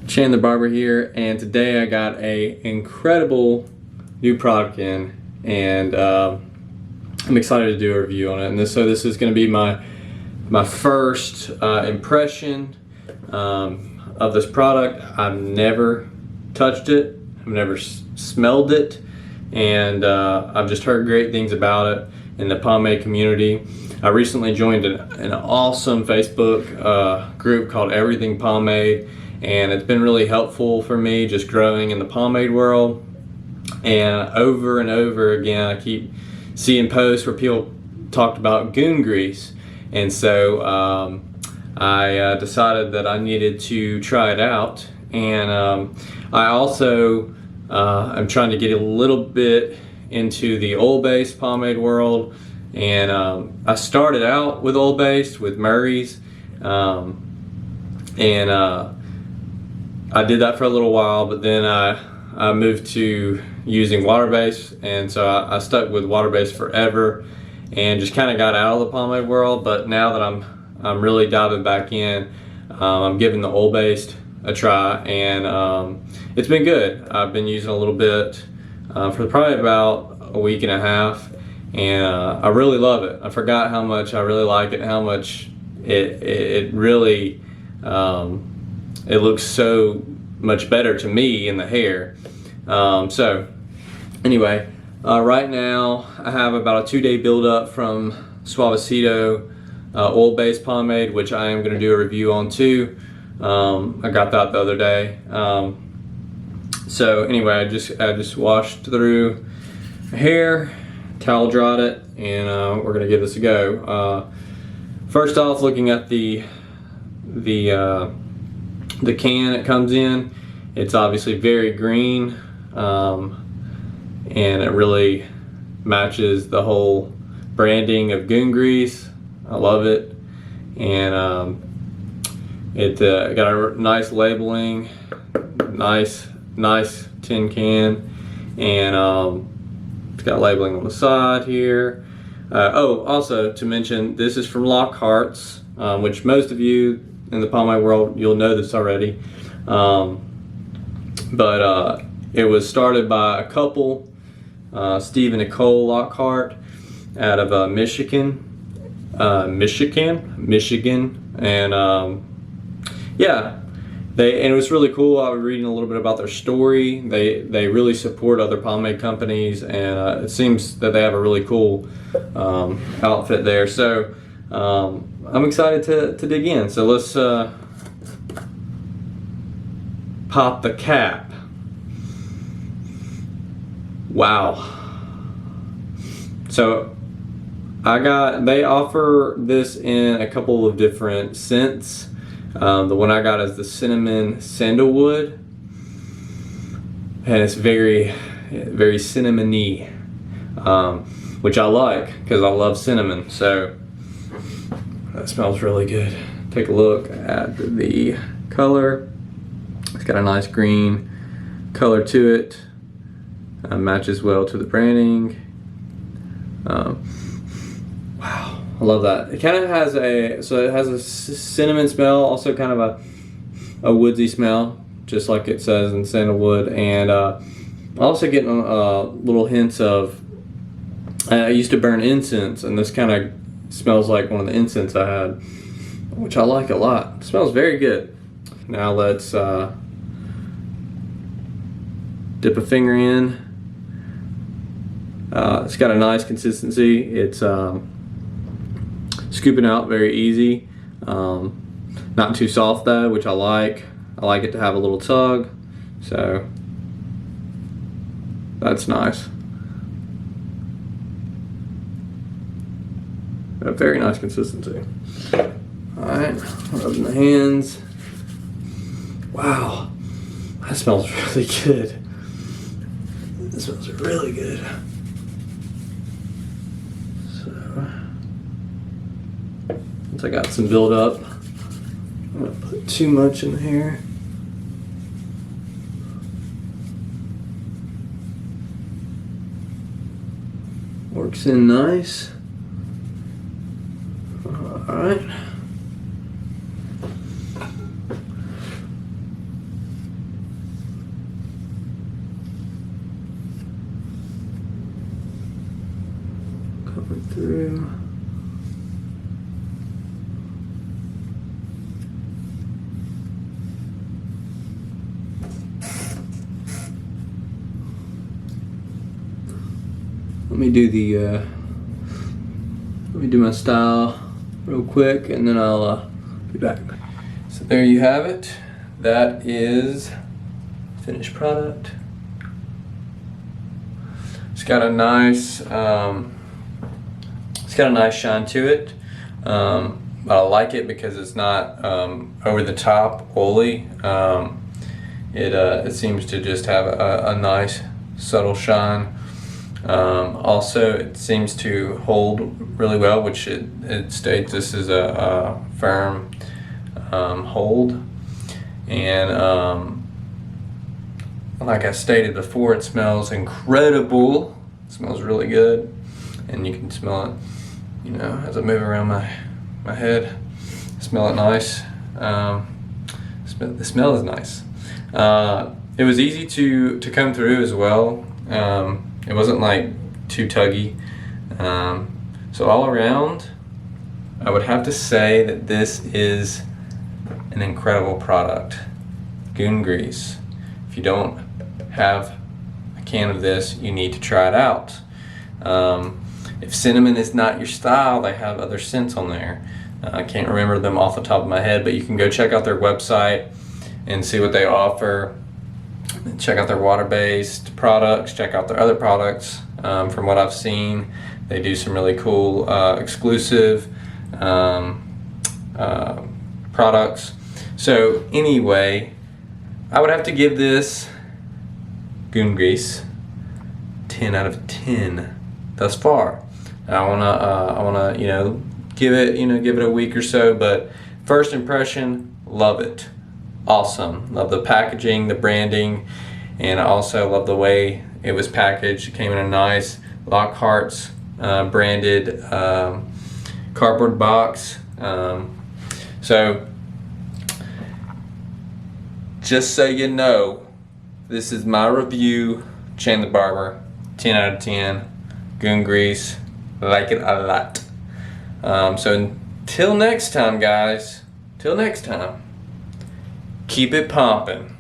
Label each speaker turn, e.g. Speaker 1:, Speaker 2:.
Speaker 1: Chandler Barber here, and today I got a incredible new product in, and I'm excited to do a review on it. And so this is going to be my first impression of this product. I've never touched it, I've never smelled it, and I've just heard great things about it in the pomade community. I recently joined an awesome Facebook group called Everything Pomade, and it's been really helpful for me just growing in the pomade world. And over again, I keep seeing posts where people talked about Goon grease, and so I decided that I needed to try it out. And I also am trying to get a little bit into the oil-based pomade world, and I started out with oil-based with Murray's, and I did that for a little while, but then I moved to using water-based, and so I stuck with water-based forever and just kind of got out of the pomade world. But now that I'm really diving back in, I'm giving the oil-based a try, and it's been good. I've been using a little bit for probably about a week and a half, and I really love it. I forgot how much I really like it, how much it really it looks so much better to me in the hair. So anyway, right now I have about a 2-day build-up from Suavecito oil-based pomade, which I am going to do a review on too. I got that the other day. So anyway, I just washed through my hair, towel dried it, and we're going to give this a go. First off, looking at the can it comes in, it's obviously very green, and it really matches the whole branding of Goon grease. I love it, and it got a nice labeling, nice tin can, and it's got labeling on the side here. Oh, also to mention, this is from Lockhart's, which most of you in the pomade world, you'll know this already, but it was started by a couple, Steve and Nicole Lockhart, out of Michigan, and yeah, and it was really cool. I was reading a little bit about their story. They really support other pomade companies, and it seems that they have a really cool outfit there. So I'm excited to dig in. So let's pop the cap. Wow. So they offer this in a couple of different scents. The one I got is the cinnamon sandalwood, and it's very cinnamony, which I like because I love cinnamon. So that smells really good. Take a look at the color. It's got a nice green color to it. Matches well to the branding. Wow, I love that. It kind of has a cinnamon smell, also kind of a woodsy smell, just like it says in sandalwood. And also getting little hints of. I used to burn incense, and this kind of smells like one of the incense I had, which I like a lot. It smells very good. Now let's dip a finger in. It's got a nice consistency. It's scooping out very easy. Not too soft though, which I like. I like it to have a little tug, so that's nice. A very nice consistency. Alright, rubbing the hands. Wow, that smells really good. This smells really good. So, once I got some build up, I'm gonna put too much in the hair. Works in nice. Alright. through. Let me do my style real quick, and then I'll be back. So there you have it. That is finished product. It's got a nice shine to it, but I like it because it's not over the top oily. It seems to just have a nice subtle shine. Also, it seems to hold really well, which it states this is a firm hold. And like I stated before, it smells incredible. It smells really good, and you can smell it, you know, as I move around my head. Smell it nice. The smell is nice. It was easy to come through as well. It wasn't like too tuggy. So all around, I would have to say that this is an incredible product. Goon grease. If you don't have a can of this, you need to try it out. If cinnamon is not your style, they have other scents on there. I can't remember them off the top of my head, but you can go check out their website and see what they offer. Check out their water-based products, check out their other products. From what I've seen, they do some really cool exclusive products. So anyway, I would have to give this Goon grease 10 out of 10 thus far. I wanna give it a week or so, but first impression, love it. Awesome. Love the packaging, the branding, and I also love the way it was packaged. It came in a nice Lockhart's branded cardboard box. So just so you know, this is my review. Shane the Barber, 10 out of 10. Goon grease, like it a lot. So until next time, guys. Till next time. Keep it pumping.